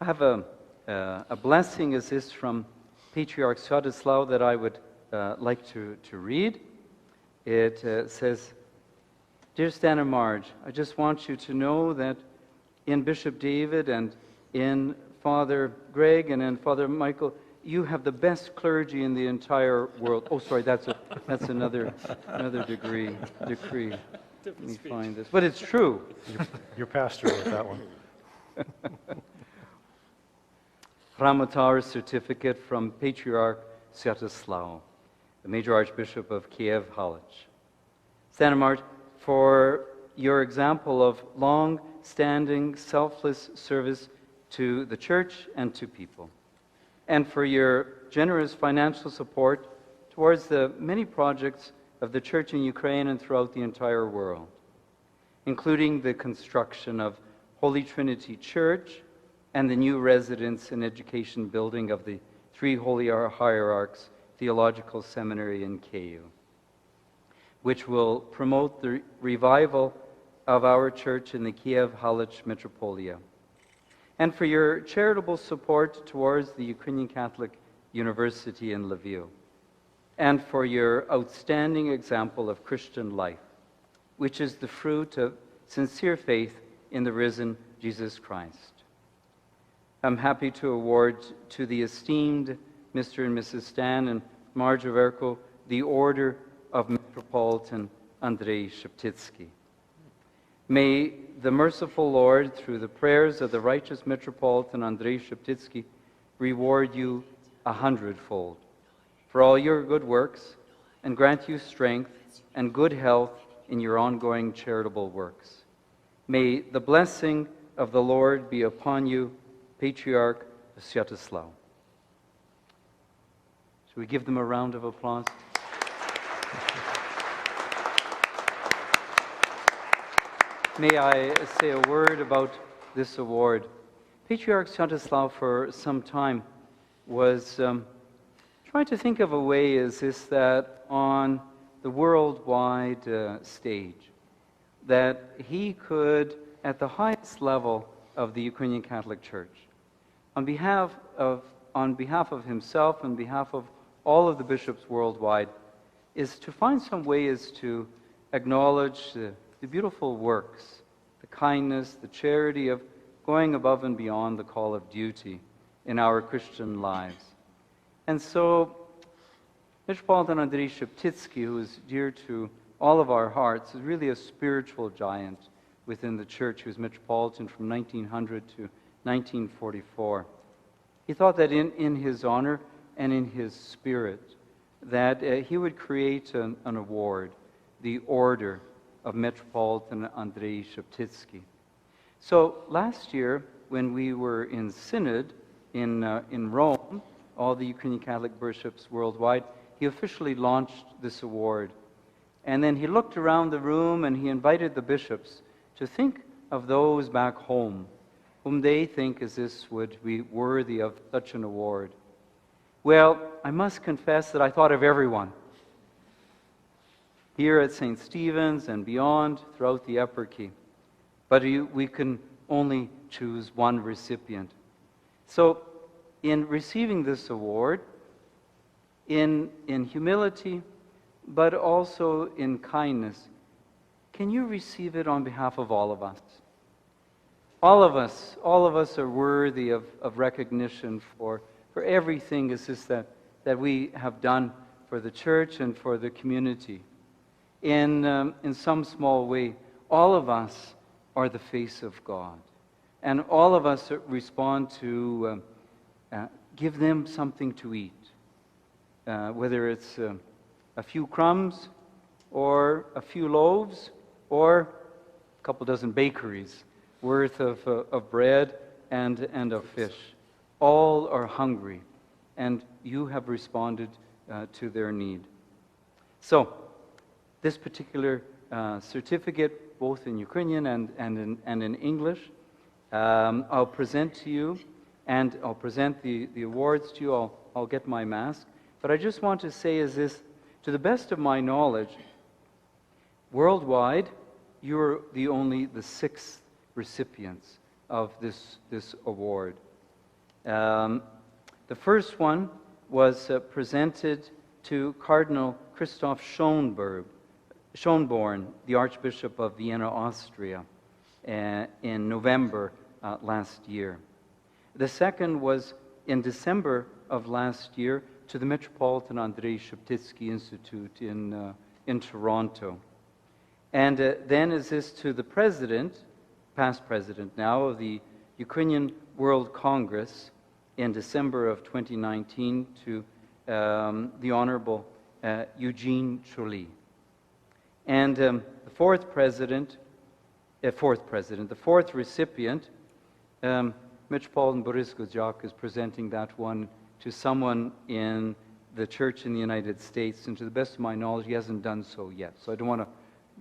I have a blessing as this from Patriarch Sheptytsky that I would like to read. It says, "Dear Stan and Marge, I just want you to know that in Bishop David and in Father Greg and in Father Michael, you have the best clergy in the entire world." Oh, sorry, that's another decree. Let me find this, but it's true. Your pastor wrote that one. Hramotar certificate from Patriarch Sheptytsky, the Major Archbishop of Kiev, Halych. Stan and Marge, for your example of long-standing, selfless service to the Church and to people, and for your generous financial support towards the many projects of the Church in Ukraine and throughout the entire world, including the construction of Holy Trinity Church and the new residence and education building of the Three Holy Hierarchs Theological Seminary in Kyiv, which will promote the revival of our church in the Kiev-Halych Metropolitan, and for your charitable support towards the Ukrainian Catholic University in Lviv, and for your outstanding example of Christian life, which is the fruit of sincere faith in the risen Jesus Christ. I'm happy to award to the esteemed Mr. and Mrs. Stan and Marge Owerko the Order of Metropolitan Andrey Sheptytsky. May the merciful Lord, through the prayers of the righteous Metropolitan Andrey Sheptytsky, reward you 100-fold for all your good works and grant you strength and good health in your ongoing charitable works. May the blessing of the Lord be upon you, Patriarch Sheptytsky. Should we give them a round of applause? May I say a word about this award? Patriarch Sheptytsky for some time was trying to think of a way as this that on the worldwide stage, that he could, at the highest level of the Ukrainian Catholic Church, on behalf of himself, on behalf of all of the bishops worldwide, is to find some way is to acknowledge the beautiful works, the kindness, the charity of going above and beyond the call of duty in our Christian lives. And so, Metropolitan Andrey Sheptytsky, who is dear to all of our hearts, is really a spiritual giant within the Church. He was Metropolitan from 1900 to 1944. He thought that in his honor and in his spirit, that he would create an award, the Order of Metropolitan Andrey Sheptytsky. So last year, when we were in Synod in Rome, all the Ukrainian Catholic bishops worldwide, he officially launched this award. And then he looked around the room and he invited the bishops to think of those back home whom they think as this would be worthy of such an award. Well, I must confess that I thought of everyone. Here at St. Stephen's and beyond, throughout the eparchy. But we can only choose one recipient. So, in receiving this award, in humility, but also in kindness, can you receive it on behalf of all of us? All of us are worthy of recognition for everything is this that we have done for the Church and for the community. In some small way, all of us are the face of God. And all of us respond to give them something to eat. Whether it's a few crumbs, or a few loaves, or a couple dozen bakeries worth of bread and of fish. All are hungry, and you have responded to their need. So, this particular certificate, both in Ukrainian and in English, I'll present to you, and I'll present the awards to you. I'll get my mask. But I just want to say is this, to the best of my knowledge, worldwide, you're the 6th recipients of this award. The first one was presented to Cardinal Christoph Schönborn, the Archbishop of Vienna, Austria, in November last year. The second was in December of last year to the Metropolitan Andrey Sheptytsky Institute in Toronto. And then is this to the president, past president now, of the Ukrainian World Congress in December of 2019 to the Honorable Eugene Choly. And the fourth recipient, Metropolitan Boris Gojak, is presenting that one to someone in the church in the United States, and to the best of my knowledge, he hasn't done so yet. So I don't want to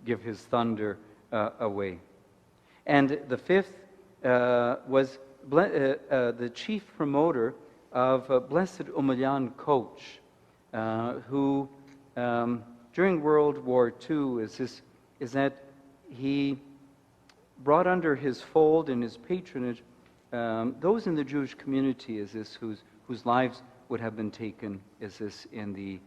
give his thunder away. And the fifth was the chief promoter of Blessed Umilian Coach, who during World War II is that he brought under his fold and his patronage those in the Jewish community whose lives would have been taken in the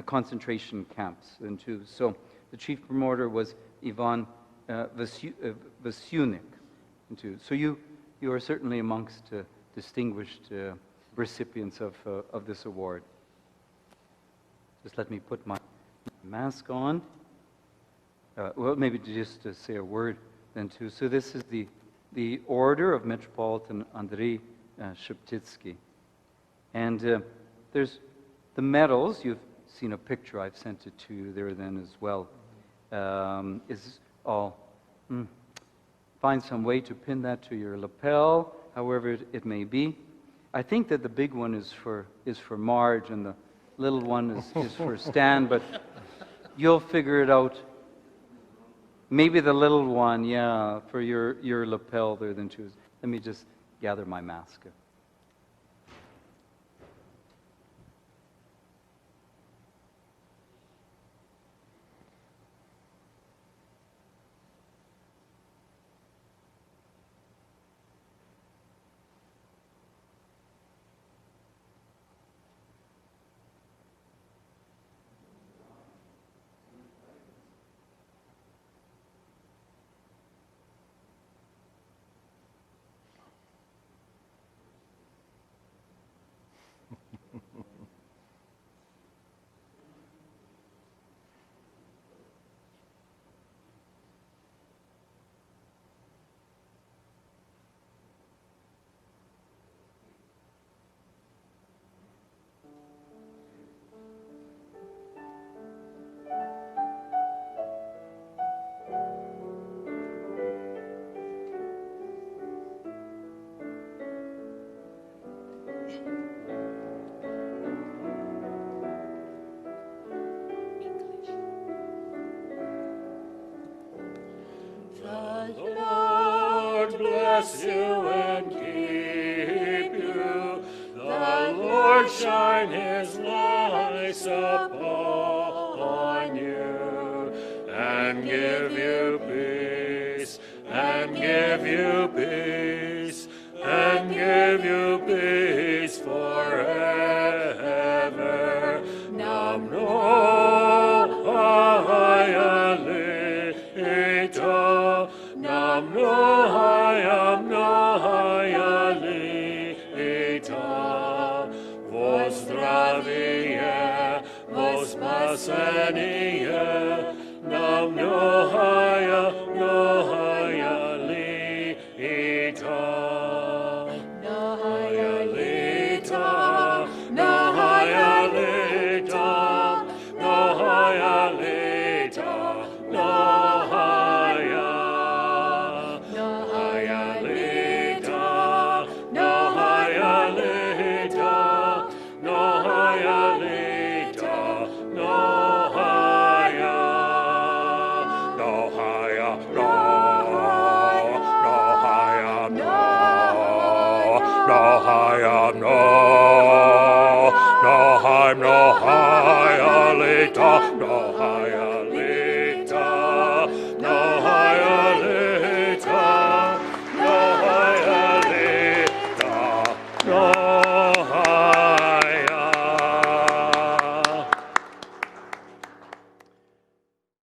concentration camps. And so the chief promoter was Ivan Vasunik. So you are certainly amongst distinguished recipients of this award. Just let me put my mask on. Well, maybe just to say a word then too. So this is the Order of Metropolitan Andrey Sheptytsky. And there's the medals. You've seen a picture. I've sent it to you there then as well. Find some way to pin that to your lapel, however it may be. I think that the big one is for Marge, and the little one is for Stan, but you'll figure it out. Maybe the little one, yeah, for your lapel there then too. Let me just gather my mask. Bless you and keep you. The Lord shine his light upon you, and give you peace, and give you peace, and give you peace forever. Nam no hayalita, nam no Zdravie, во спасение, нам многое лето. Многое лето, многое лето, многое лето, многое лето, многое лето. No.